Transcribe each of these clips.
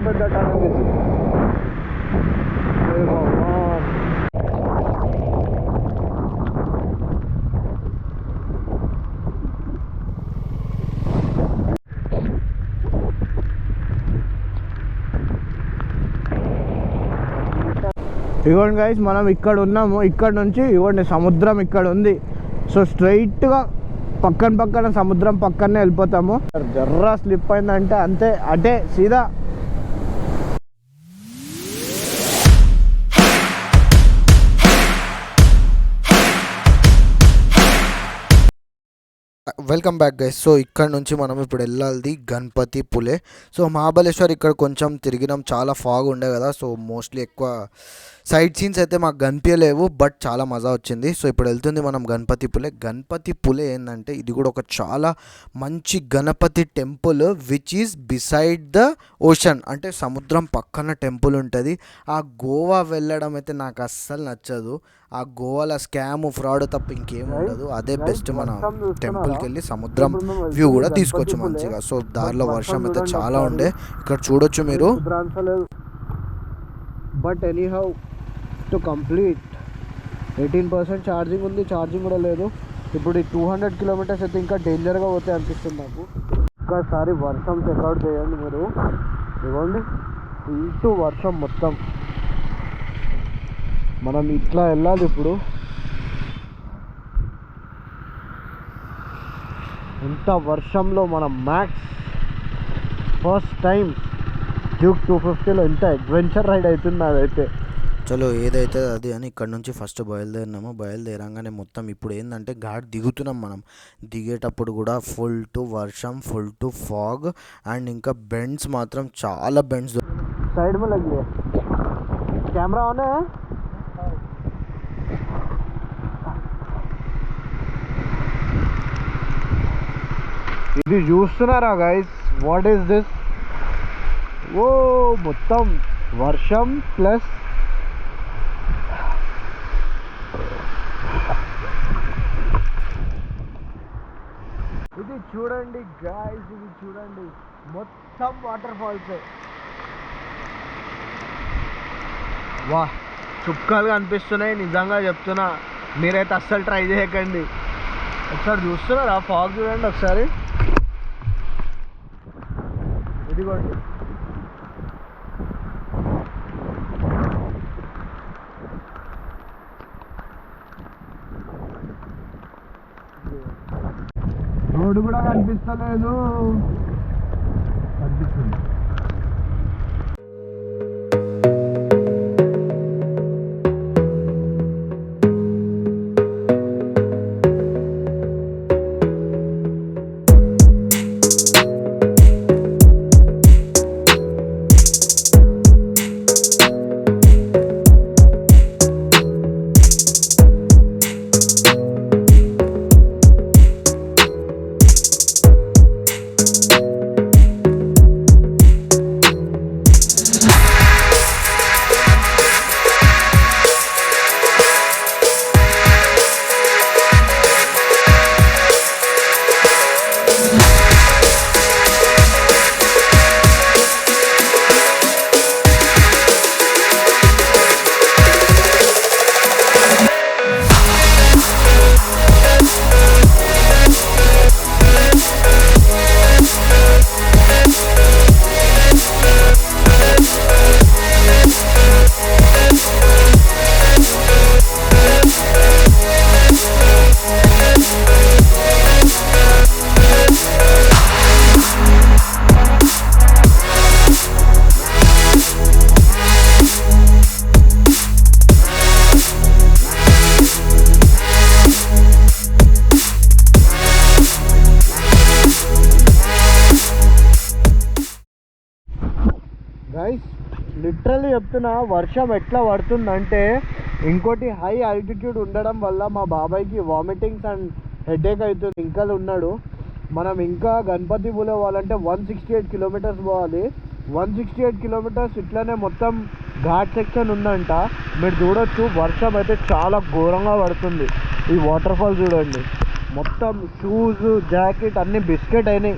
పెద్ద టనల్ ఇది. ఇవ్వండి గైస్, మనం ఇక్కడ ఉన్నాము. ఇక్కడ నుంచి ఇవ్వండి సముద్రం ఇక్కడ ఉంది. సో స్ట్రైట్గా పక్కన సముద్రం పక్కనే వెళ్ళిపోతాము. జర్రా స్లిప్ అయిందంటే అంతే, అటే సీదా. Welcome back guys. సో ఇక్కడ నుంచి మనం ఇప్పుడు వెళ్ళాలి గణపతి పులే. సో మహాబలేశ్వర్ ఇక్కడ కొంచెం తిరిగినాం, చాలా ఫాగ్ ఉండే కదా. సో మోస్ట్లీ ఎక్కువ సైట్ సీన్స్ అయితే మాకు కనిపించలేవు, బట్ చాలా మజా వచ్చింది. సో ఇప్పుడు వెళ్తుంది మనం గణపతి పులే. గణపతి పులే ఏంటంటే ఇది కూడా ఒక చాలా మంచి Ganapati temple which is beside the ocean, అంటే సముద్రం పక్కన టెంపుల్ ఉంటుంది. ఆ గోవా వెళ్ళడం అయితే నాకు అస్సలు నచ్చదు. ఆ గోవాలో స్కామ్ ఫ్రాడ్ తప్ప ఇంకేం ఉండదు. అదే బెస్ట్. మన టెంపుల్కి వెళ్ళి సముద్రం వ్యూ కూడా తీసుకోవచ్చు మంచిగా. సో దారిలో వర్షం అయితే చాలా ఉండే, ఇక్కడ చూడొచ్చు మీరు. But anyhow to complete 18% charging ఉంది, ఛార్జింగ్ కూడా లేదు. ఇప్పుడు ఈ 200 కిలోమీటర్స్ అయితే ఇంకా డేంజర్గా పోతే అనిపిస్తుంది నాకు. ఒక్కసారి వర్షం చెక్అవుట్ చేయండి మీరు, ఇవ్వండి ఇంటూ వర్షం మొత్తం. మనం ఇట్లా వెళ్ళాలి ఇప్పుడు. ఇంత వర్షంలో మనం మ్యాక్స్ ఫస్ట్ టైం డ్యూక్ 250లో ఎంత అడ్వెంచర్ రైడ్ అవుతుంది అదైతే. చలో ఏదైతే అది అని ఇక్కడ నుంచి ఫస్ట్ బయలుదేరినాము. బయలుదేరంగానే మొత్తం ఇప్పుడు ఏంటంటే ఘాట్ దిగుతున్నాం. మనం దిగేటప్పుడు కూడా ఫుల్ టు వర్షం, ఫుల్ టు ఫాగ్, అండ్ ఇంకా బెండ్స్ మాత్రం చాలా బెండ్స్. సైడ్ में लगी है कैमरा ऑन है. ఇది చూస్తున్నారా గైస్, వాట్ ఈస్ దిస్? ఓ మొత్తం వర్షం ప్లస్ ఇది చూడండి గాయ్స్, ఇది చూడండి మొత్తం వాటర్ ఫాల్స్. వా చుక్కలుగా అనిపిస్తున్నాయి, నిజంగా చెప్తున్నా. మీరైతే అస్సలు ట్రై చేయకండి. ఒకసారి చూస్తున్నారా ఫాగ్ చూడండి ఒకసారి, ఇదిగోండి. రోడ్డు కూడా కనిపిస్తలేదు. కనిపిస్తుంది. లిటరల్లీ చెప్తున్నా, వర్షం ఎట్లా పడుతుందంటే, ఇంకోటి హై ఆల్టిట్యూడ్ ఉండడం వల్ల మా బాబాయ్కి వామిటింగ్స్ అండ్ హెడేక్ అవుతుంది. ఇంకా ఉన్నాడు. మనం ఇంకా గణపతి పులే పోవాలంటే 168 కిలోమీటర్స్ పోవాలి. 168 కిలోమీటర్స్ ఇట్లానే మొత్తం ఘాట్ సెక్షన్ ఉందంట. మీరు చూడొచ్చు వర్షం అయితే చాలా ఘోరంగా పడుతుంది. ఈ వాటర్ ఫాల్ చూడండి, మొత్తం షూస్ జాకెట్ అన్నీ బిస్కెట్ అయినాయి.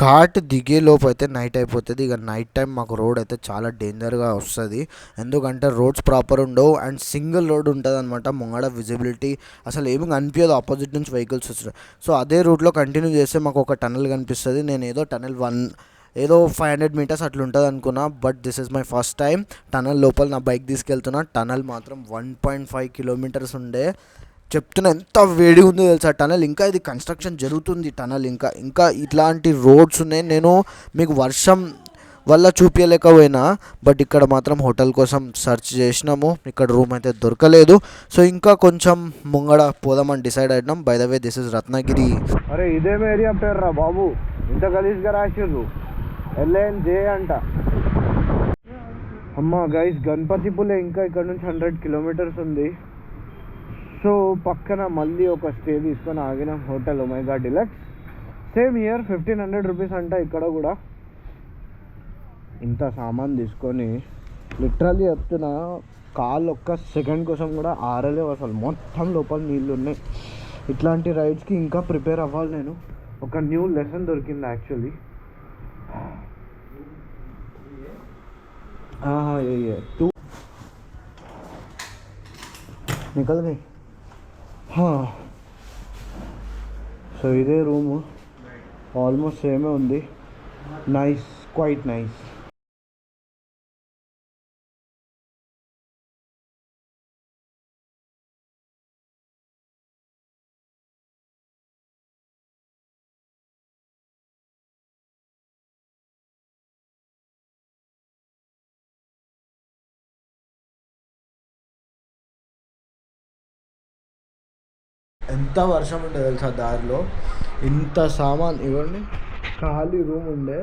ఘాట్ దిగే లోపు అయితే నైట్ అయిపోతుంది. ఇక నైట్ టైం మాకు రోడ్ అయితే చాలా డేంజర్గా వస్తుంది, ఎందుకంటే రోడ్స్ ప్రాపర్ ఉండవు అండ్ సింగిల్ రోడ్ ఉంటుంది అనమాట. ముంగడ విజిబిలిటీ అసలు ఏమి కనిపించదు, ఆపోజిట్ నుంచి వెహికల్స్ వస్తాయి. సో అదే రూట్లో కంటిన్యూ చేస్తే మాకు ఒక టనల్ కనిపిస్తుంది. నేను ఏదో టనల్ 500 మీటర్స్ అట్లా ఉంటుంది అనుకున్నా, but this is my first time tunnel లోపల నా బైక్ తీసుకెళ్తున్నా. టనల్ మాత్రం 1.5 కిలోమీటర్స్ ఉండే. చెప్తున్నా ఎంత వేడి ఉందో తెలుసా టనల్. ఇంకా ఇది కన్స్ట్రక్షన్ జరుగుతుంది టనల్, ఇంకా ఇట్లాంటి రోడ్స్ ఉన్నాయి. నేను మీకు వర్షం వల్ల చూపించలేకపోయినా, బట్ ఇక్కడ మాత్రం హోటల్ కోసం సెర్చ్ చేసినాము, ఇక్కడ రూమ్ అయితే దొరకలేదు. సో ఇంకా కొంచెం ముంగడ పోదామని డిసైడ్ అయినాం. By the way this is Ratnagiri. అరే ఇదేం ఏరియా పేర్రా బాబు, ఇంత గలీజ్గా రాసిర్రు. LNJ అంట. అమ్మ గైస్, గణపతిపులే ఇంకా ఇక్కడ నుంచి 100 కిలోమీటర్స్ ఉంది. సో పక్కన మళ్ళీ ఒక స్టే తీసుకొని ఆగిన hotel omega deluxe. Same year 1500 rupees అంట ఇక్కడ కూడా. ఇంత సామాన్ తీసుకొని లిటరల్లీ చెప్తున్నా, కాళ్ళు ఒక్క సెకండ్ కోసం కూడా ఆరలేవు అసలు, మొత్తం లోపల నీళ్ళు ఉన్నాయి. ఇట్లాంటి రైడ్స్కి ఇంకా ప్రిపేర్ అవ్వాలి నేను. ఒక న్యూ లెసన్ దొరికింది యాక్చువల్లీ. ये 2 निकल गई. సో ఇదే రూము, ఆల్మోస్ట్ సేమే ఉంది. Nice, quite nice. ఎంత వర్షం ఉండే తెలుసా దారిలో. ఇంత సామాన్ ఇవ్వండి, ఖాళీ రూమ్ ఉండే.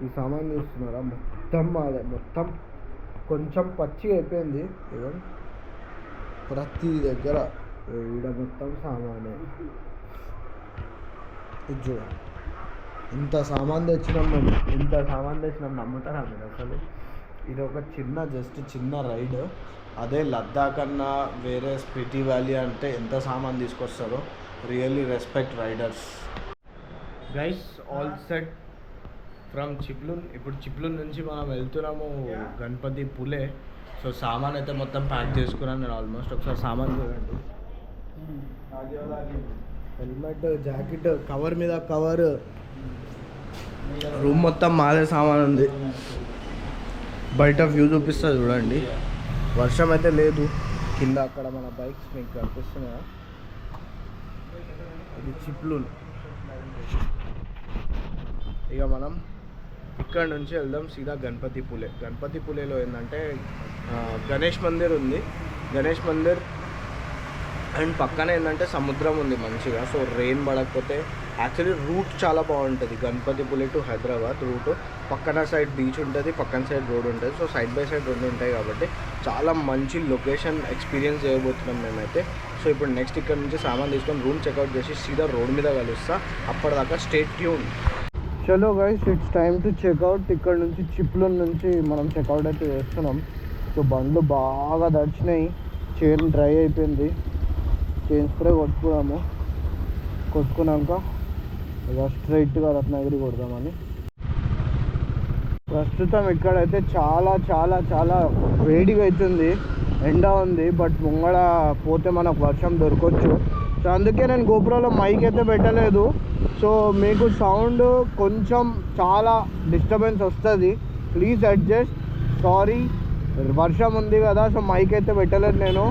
ఈ సామాన్ చూస్తున్నారా, మొత్తం అదే, మొత్తం కొంచెం పచ్చి అయిపోయింది. ఇవ్వండి, ప్రతి దగ్గర ఈడ మొత్తం సామానే. ఇది చూడండి, ఇంత సామాన్ తెచ్చినాం మేము, నమ్ముతారా మీరు అసలు? ఇది ఒక చిన్న రైడ్. అదే లద్దాఖ్ అన్న వేరే స్పిటి వ్యాలీ అంటే ఎంత సామాన్ తీసుకొస్తారో. Really respect riders. Guys, all set from Chiplun. ఇప్పుడు చిప్లూన్ నుంచి మనం వెళ్తున్నాము గణపతి పులే. సో సామాన్ అయితే మొత్తం ప్యాక్ చేసుకున్నాను నేను ఆల్మోస్ట్. ఒకసారి సామాన్ చూడండి, హెల్మెట్, జాకెట్, కవర్ మీద కవర్, రూమ్ మొత్తం మాదే సామాన్ ఉంది. బయట వ్యూ చూపిస్తా చూడండి. వర్షం అయితే లేదు. కింద అక్కడ మన బైక్స్ మీకు కనిపిస్తున్నాయా, ఇది చిప్లూన్. ఇక మనం ఇక్కడ నుంచి వెళ్దాం సీదా గణపతి పులేలో ఏంటంటే గణేష్ మందిర్ ఉంది. గణేష్ మందిర్ అండ్ పక్కన ఏంటంటే సముద్రం ఉంది మంచిగా. సో రెయిన్ పడకపోతే యాక్చువల్లీ రూట్ చాలా బాగుంటుంది. గణపతి పులే టు హైదరాబాద్ రూట్, పక్కన సైడ్ బీచ్ ఉంటుంది, పక్కన సైడ్ రోడ్ ఉంటుంది. సో సైడ్ బై సైడ్ రెండు ఉంటాయి కాబట్టి చాలా మంచి లొకేషన్ ఎక్స్పీరియన్స్ చేయబోతున్నాం మేమైతే. సో ఇప్పుడు నెక్స్ట్ ఇక్కడ నుంచి సామాన్ తీసుకొని రూమ్ చెక్అవుట్ చేసి సీదా రోడ్ మీద కలుస్తా. అప్పటిదాకా స్టే ట్యూన్. చలో guys, it's time to check out. ఇక్కడ నుంచి చిప్లూన్ నుంచి మనం చెక్అవుట్ అయితే చేస్తున్నాం. సో బండ్లు బాగా దడిచినాయి, చైన్ డ్రై అయిపోయింది. చైన్ స్ప్రే కొట్టుకున్నాక ఇక స్ట్రైట్గా రత్నగిరి కొడదామని. ప్రస్తుతం ఇక్కడైతే చాలా చాలా చాలా వేడిగా అవుతుంది, ఎండ ఉంది. బట్ ముంగడ పోతే మనకు వర్షం దొరకవచ్చు. సో అందుకే నేను గోపురంలో మైక్ అయితే పెట్టలేదు. సో మీకు సౌండ్ కొంచెం చాలా డిస్టర్బెన్స్ వస్తుంది, ప్లీజ్ అడ్జస్ట్. సారీ, వర్షం ఉంది కదా, సో మైక్ అయితే పెట్టలేదు నేను.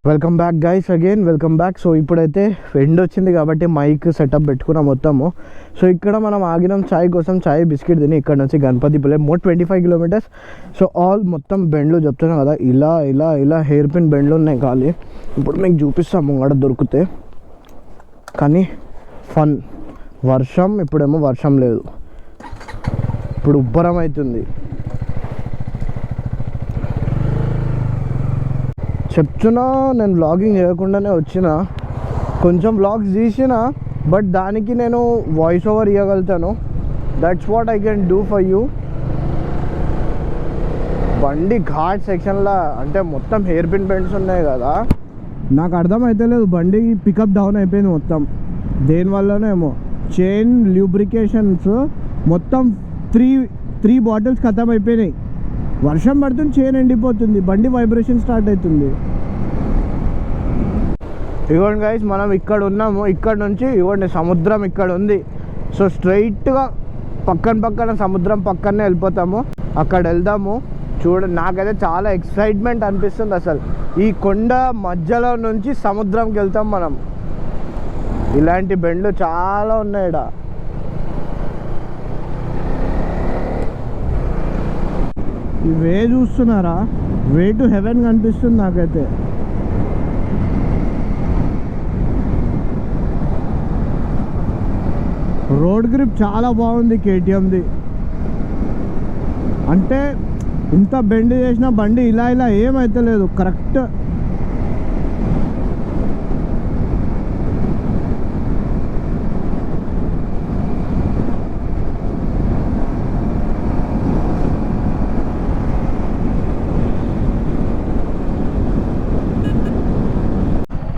Welcome back guys, again welcome back. So ఇప్పుడైతే ఎండ్ వచ్చింది కాబట్టి మైక్ సెటప్ పెట్టుకున్నాం మొత్తము. సో ఇక్కడ మనం ఆగినాం చాయ్ కోసం, చాయ్ బిస్కెట్ తిని ఇక్కడ నుంచి గణపతిపులే 25 కిలోమీటర్స్. సో ఆల్ మొత్తం బెండ్లు చెప్తున్నాం కదా, ఇలా ఇలా ఇలా హెయిర్ పిన్ బెండ్లు ఉన్నాయి ఖాళీ. ఇప్పుడు మీకు చూపిస్తాము ముంగడ దొరికితే. కానీ ఫన్, వర్షం ఇప్పుడేమో వర్షం లేదు, ఇప్పుడు ఉబ్బరం అవుతుంది. చెప్తున్నా నేను వ్లాగింగ్ చేయకుండానే వచ్చిన, కొంచెం వ్లాగ్స్ తీసిన, బట్ దానికి నేను వాయిస్ ఓవర్ ఇవ్వగలుగుతాను. That's what I can do for you. బండి ఘాట్ సెక్షన్లో అంటే మొత్తం హెయిర్ పిన్ బెండ్స్ ఉన్నాయి కదా, నాకు అర్థమైతే లేదు, బండి పికప్ డౌన్ అయిపోయింది మొత్తం. దేనివల్లనేమో చైన్ ల్యూబ్రికేషన్స్ మొత్తం త్రీ బాటిల్స్ ఖతం అయిపోయినాయి. వర్షం పడుతుంది, చైన్ ఎండిపోతుంది, బండి వైబ్రేషన్ స్టార్ట్ అవుతుంది. ఇవ్వండి గైస్, మనం ఇక్కడ ఉన్నాము, ఇక్కడ నుంచి ఇవ్వండి సముద్రం ఇక్కడ ఉంది. సో స్ట్రైట్గా పక్కన సముద్రం పక్కనే వెళ్ళిపోతాము, అక్కడ వెళ్దాము. చూడండి, నాకైతే చాలా ఎక్సైట్మెంట్ అనిపిస్తుంది అసలు. ఈ కొండ మధ్యలో నుంచి సముద్రంకి వెళ్తాం మనం. ఇలాంటి బెండ్లు చాలా ఉన్నాయి ఈడ. ఈ వే చూస్తున్నారా, వే టు హెవెన్ కనిపిస్తుంది నాకైతే. రోడ్ గ్రిప్ చాలా బాగుంది కేటీఎంది. అంటే ఇంత బెండ్ చేసిన బండి ఇలా ఇలా ఏమైతే లేదు, కరెక్ట్.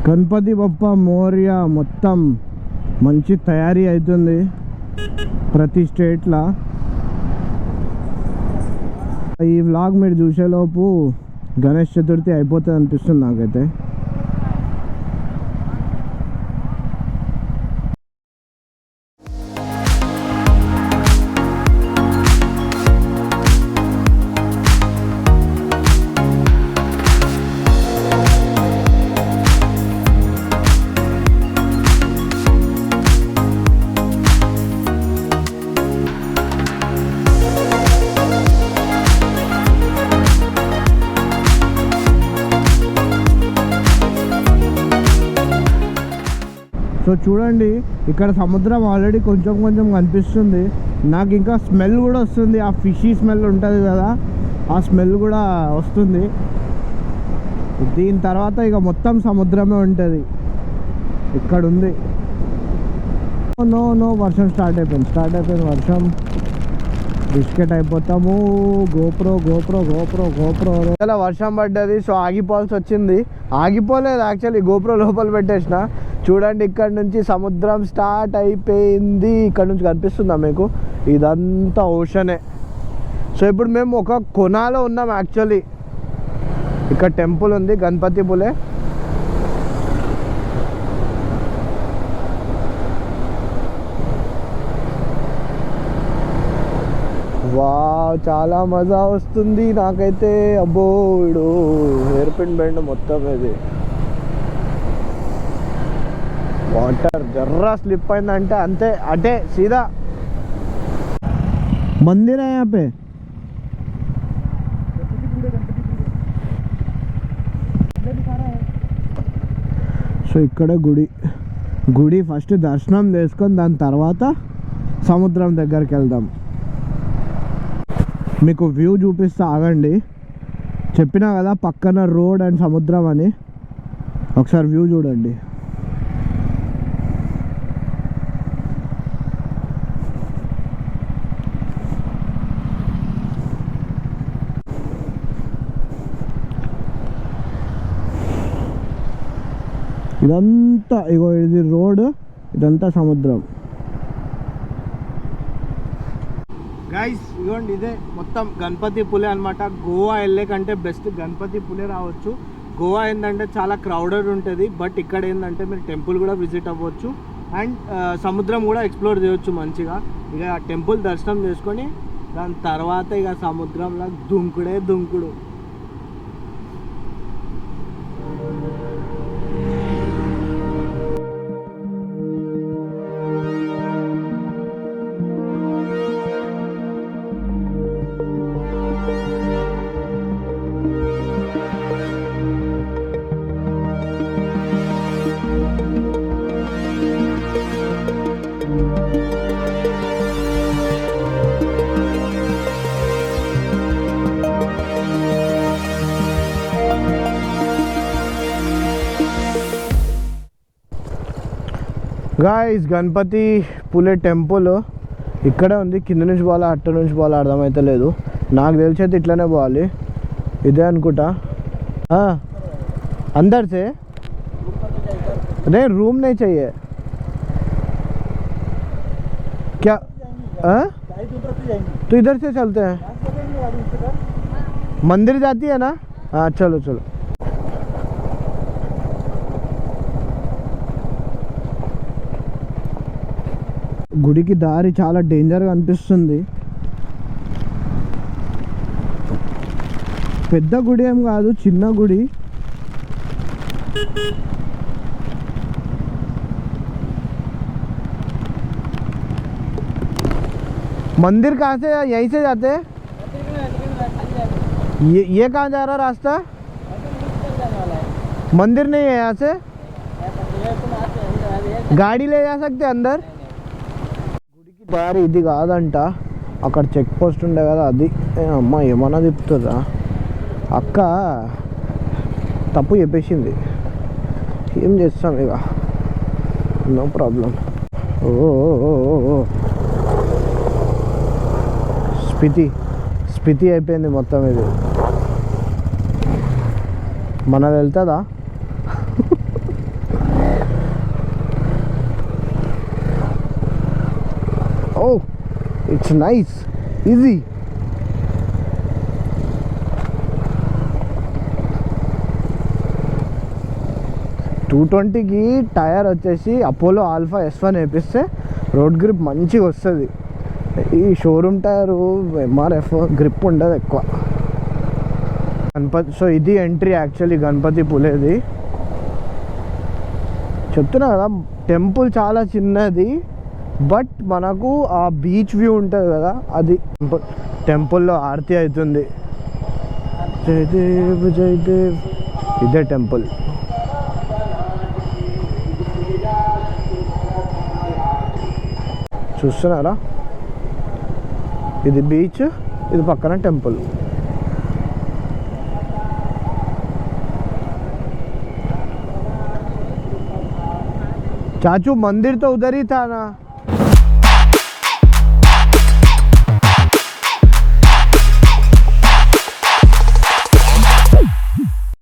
గణపతి బప్ప మోరియా మొత్తం మంచి తయారీ అవుతుంది ప్రతి స్టేట్లో. ఈ వ్లాగ్ మీరు చూసేలోపు గణేష్ చతుర్థి అయిపోతుంది అనిపిస్తుంది నాకైతే. సో చూడండి, ఇక్కడ సముద్రం ఆల్రెడీ కొంచెం కనిపిస్తుంది. నాకు ఇంకా స్మెల్ కూడా వస్తుంది, ఆ ఫిషీ స్మెల్ ఉంటుంది కదా, ఆ స్మెల్ కూడా వస్తుంది. దీని తర్వాత ఇక మొత్తం సముద్రమే ఉంటుంది. ఇక్కడ ఉంది. నో వర్షం స్టార్ట్ అయిపోయింది వర్షం. బిస్కెట్ అయిపోతాము. గోప్రో ఇలా వర్షం పడ్డది, సో ఆగిపోవాల్సి వచ్చింది. ఆగిపోలేదు యాక్చువల్లీ, గోప్రో లోపల పెట్టేసిన. చూడండి, ఇక్కడ నుంచి సముద్రం స్టార్ట్ అయిపోయింది. ఇక్కడ నుంచి కనిపిస్తుందా మీకు, ఇదంతా ఓషనే. సో ఇప్పుడు మేము ఒక కొనాలో ఉన్నాం యాక్చువల్లీ. ఇక్కడ టెంపుల్ ఉంది, గణపతిపులే. వావ్, చాలా మజా వస్తుంది నాకైతే. అబ్బో, ఇడు హెయిర్ పిన్ బెండ్ మొత్తం ఇది. వాటర్ జర్రా స్లిప్ అయిందంటే అంతే, అటే సీదా మందిర్ హై यहाँ पे. సో ఇక్కడ గుడి ఫస్ట్ దర్శనం చేసుకొని దాని తర్వాత సముద్రం దగ్గరికి వెళ్దాం. మీకు వ్యూ చూపిస్తా, ఆగండి. చెప్పినా కదా పక్కన రోడ్ అండ్ సముద్రం అని. ఒకసారి వ్యూ చూడండి. ఇదంతా ఇగో ఇది రోడ్, ఇదంతా సముద్రం. గైస్ ఇదిగోండి, ఇదే మొత్తం గణపతిపులే అనమాట. గోవా వెళ్ళే కంటే బెస్ట్ గణపతిపులే రావచ్చు. గోవా ఏంటంటే చాలా క్రౌడెడ్ ఉంటుంది, బట్ ఇక్కడ ఏంటంటే మీరు టెంపుల్ కూడా విజిట్ అవ్వచ్చు అండ్ సముద్రం కూడా ఎక్స్ప్లోర్ చేయొచ్చు మంచిగా. ఇక టెంపుల్ దర్శనం చేసుకొని దాని తర్వాత ఇక సముద్రంలో దుంకుడు. గాయ్స్ గణపతి పులే టెంపుల్ ఇక్కడే ఉంది. కింద నుంచి పోవాలా అట్ట నుంచి పోవాలా అర్థమైతే లేదు. నాకు తెలిసి అయితే ఇట్లనే పోవాలి. ఇదే అనుకుంటా. अंदर से नहीं रूम नहीं चाहिए क्या? तो इधर से चलते हैं. मंदिर जाती है ना? हाँ चलो चलो. గుడికి దారి చాలా డేంజర్గా అనిపిస్తుంది. పెద్ద గుడి ఏం కాదు, చిన్న గుడి. मंदिर कहाँ से? यहीं से जाते हैं. ये कहाँ जा रहा रास्ता? मंदिर नहीं है यहाँ से. गाड़ी ले जा सकते अंदर. గుడికి దారి ఇది కాదంట. అక్కడ చెక్ పోస్ట్ ఉండే కదా అది. అమ్మ ఏమన్నా చెప్తుందా అక్క? తప్పు చెప్పేసింది. ఏం చేస్తాం ఇక, నో ప్రాబ్లం. ఓ స్పితి అయిపోయింది మొత్తం. ఇది మనది వెళ్తుందా? Oh it's nice, easy. టూట్వంటీకి టైర్ వచ్చేసి అపోలో ఆల్ఫా S1 వేపిస్తే రోడ్ గ్రిప్ మంచిగా వస్తుంది. ఈ షోరూమ్ టైరు MRF గ్రిప్ ఉండదు ఎక్కువ. గణపతి, సో ఇది ఎంట్రీ యాక్చువల్లీ గణపతి పులేది. చెప్తున్నా కదా టెంపుల్ చాలా చిన్నది, బట్ మనకు ఆ బీచ్ వ్యూ ఉంటుంది కదా అది. టెంపుల్లో ఆరతి అవుతుంది. జయదేవ్ జయదేవ్. ఇదే టెంపుల్. చూస్తున్నారా, ఇది బీచ్, ఇది పక్కన టెంపుల్. चाचू मंदिर तो उधर ही था ना.